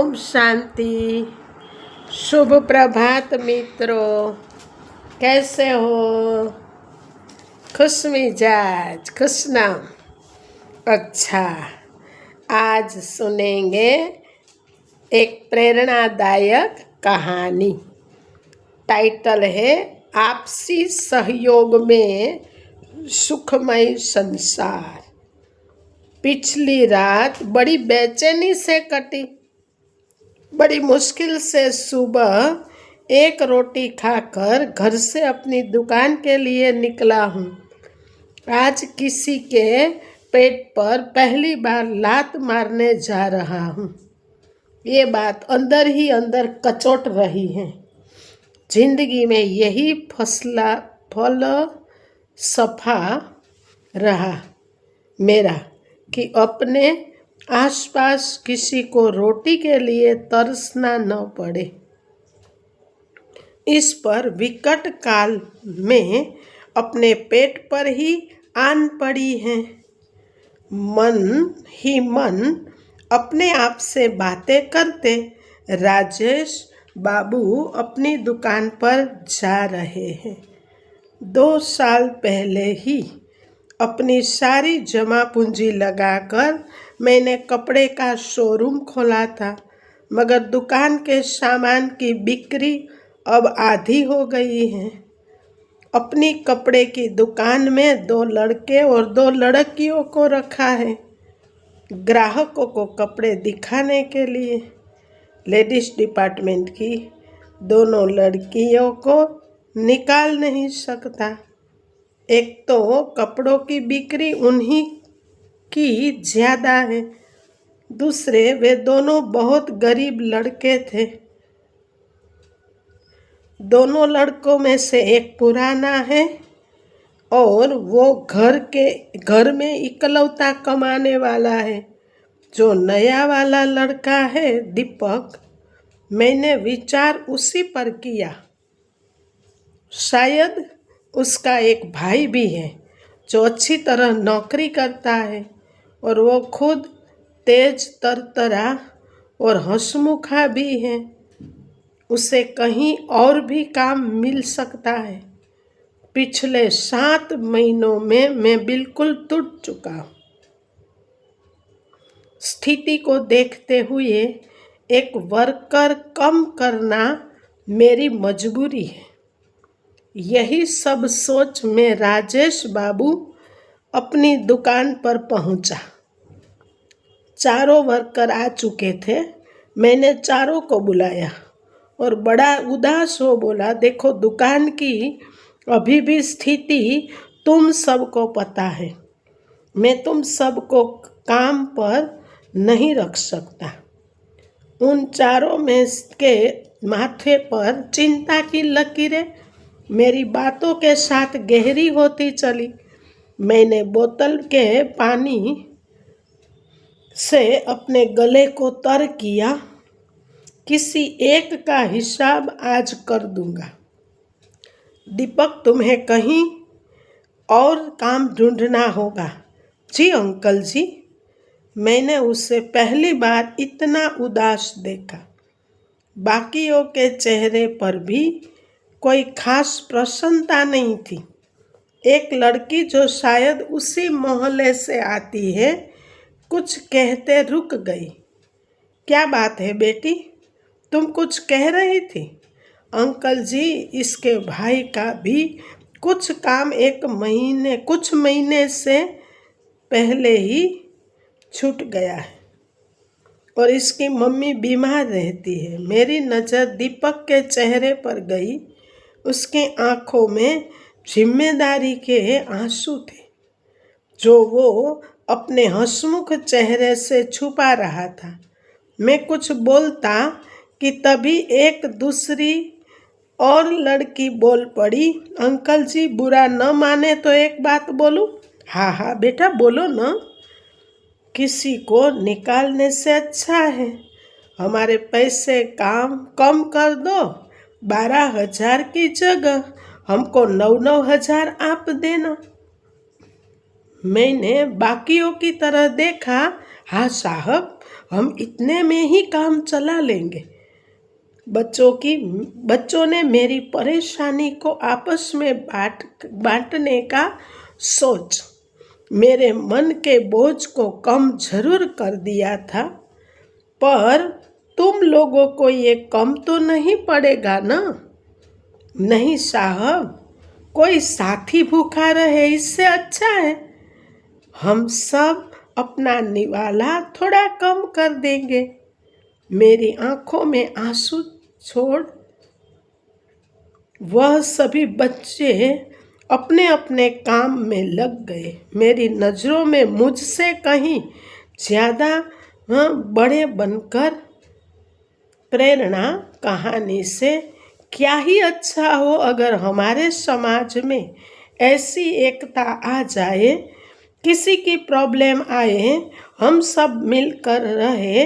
ओम शांति। शुभ प्रभात मित्रों, कैसे हो? खुश मिजाज, खुशनाम। अच्छा, आज सुनेंगे एक प्रेरणादायक कहानी। टाइटल है आपसी सहयोग में सुखमय संसार। पिछली रात बड़ी बेचैनी से कटी। बड़ी मुश्किल से सुबह एक रोटी खाकर घर से अपनी दुकान के लिए निकला हूँ। आज किसी के पेट पर पहली बार लात मारने जा रहा हूँ। ये बात अंदर ही अंदर कचोट रही है। जिंदगी में यही फलसफा रहा मेरा कि अपने आसपास किसी को रोटी के लिए तरसना न पड़े। इस पर विकट काल में अपने पेट पर ही आन पड़ी है। मन ही मन अपने आप से बातें करते राजेश बाबू अपनी दुकान पर जा रहे हैं। 2 साल पहले ही अपनी सारी जमा पूंजी लगाकर मैंने कपड़े का शोरूम खोला था, मगर दुकान के सामान की बिक्री अब आधी हो गई है। अपनी कपड़े की दुकान में 2 लड़के और 2 लड़कियों को रखा है, ग्राहकों को कपड़े दिखाने के लिए। लेडीज डिपार्टमेंट की दोनों लड़कियों को निकाल नहीं सकता। एक तो कपड़ों की बिक्री उन्हीं की ज़्यादा है, दूसरे वे दोनों बहुत गरीब लड़के थे। दोनों लड़कों में से एक पुराना है और वो घर में इकलौता कमाने वाला है। जो नया वाला लड़का है दीपक, मैंने विचार उसी पर किया। शायद उसका एक भाई भी है जो अच्छी तरह नौकरी करता है और वो खुद तेज तरतरा और हंसमुखा भी है। उसे कहीं और भी काम मिल सकता है। पिछले 7 महीनों में मैं बिल्कुल टूट चुका हूँ। स्थिति को देखते हुए एक वर्कर कम करना मेरी मजबूरी है। यही सब सोच में राजेश बाबू अपनी दुकान पर पहुंचा। चारों वर्कर आ चुके थे। मैंने चारों को बुलाया और बड़ा उदास हो बोला, देखो दुकान की अभी भी स्थिति तुम सबको पता है। मैं तुम सबको काम पर नहीं रख सकता। उन चारों में के माथे पर चिंता की लकीरें मेरी बातों के साथ गहरी होती चली। मैंने बोतल के पानी से अपने गले को तर किया। किसी एक का हिसाब आज कर दूंगा। दीपक, तुम्हें कहीं और काम ढूंढना होगा। जी अंकल जी। मैंने उसे पहली बार इतना उदास देखा। बाकियों के चेहरे पर भी कोई खास प्रसन्नता नहीं थी। एक लड़की जो शायद उसी मोहल्ले से आती है, कुछ कहते रुक गई। क्या बात है बेटी, तुम कुछ कह रही थी? अंकल जी, इसके भाई का भी कुछ काम कुछ महीने से पहले ही छूट गया है और इसकी मम्मी बीमार रहती है। मेरी नज़र दीपक के चेहरे पर गई। उसकी आंखों में जिम्मेदारी के आंसू थे जो वो अपने हंसमुख चेहरे से छुपा रहा था। मैं कुछ बोलता कि तभी एक दूसरी और लड़की बोल पड़ी, अंकल जी बुरा न माने तो एक बात बोलूं? हाँ हाँ बेटा बोलो ना। किसी को निकालने से अच्छा है हमारे पैसे कम कर दो। 12,000 की जगह हमको 9,000 आप देना। मैंने बाकियों की तरह देखा। हाँ साहब, हम इतने में ही काम चला लेंगे। बच्चों ने मेरी परेशानी को आपस में बांटने का सोच मेरे मन के बोझ को कम जरूर कर दिया था, पर तुम लोगों को ये कम तो नहीं पड़ेगा ना? नहीं साहब, कोई साथी भूखा रहे इससे अच्छा है। हम सब अपना निवाला थोड़ा कम कर देंगे। मेरी आंखों में आंसू छोड़ वह सभी बच्चे अपने अपने काम में लग गए। मेरी नज़रों में मुझसे कहीं ज़्यादा बड़े बनकर प्रेरणा कहानी से क्या ही अच्छा हो अगर हमारे समाज में ऐसी एकता आ जाए, किसी की प्रॉब्लम आए हम सब मिलकर रहे,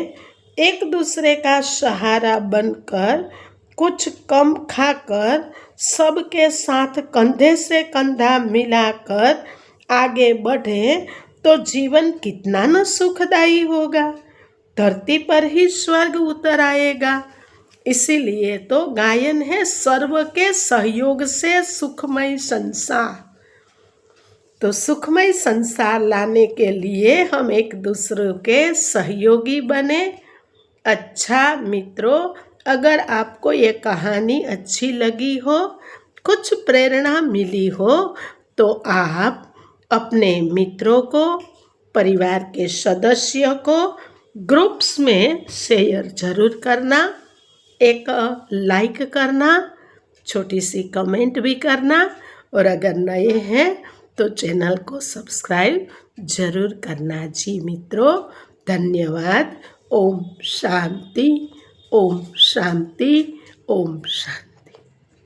एक दूसरे का सहारा बनकर, कुछ कम खाकर, सबके साथ कंधे से कंधा मिलाकर आगे बढ़े तो जीवन कितना न सुखदायी होगा। धरती पर ही स्वर्ग उतर आएगा। इसीलिए तो गायन है, सर्व के सहयोग से सुखमय संसार। तो सुखमय संसार लाने के लिए हम एक दूसरे के सहयोगी बने। अच्छा मित्रों, अगर आपको ये कहानी अच्छी लगी हो, कुछ प्रेरणा मिली हो, तो आप अपने मित्रों को, परिवार के सदस्य को ग्रुप्स में शेयर जरूर करना, एक लाइक करना, छोटी सी कमेंट भी करना, और अगर नए हैं तो चैनल को सब्सक्राइब जरूर करना। जी मित्रों, धन्यवाद। ओम शांति, ओम शांति, ओम शांति।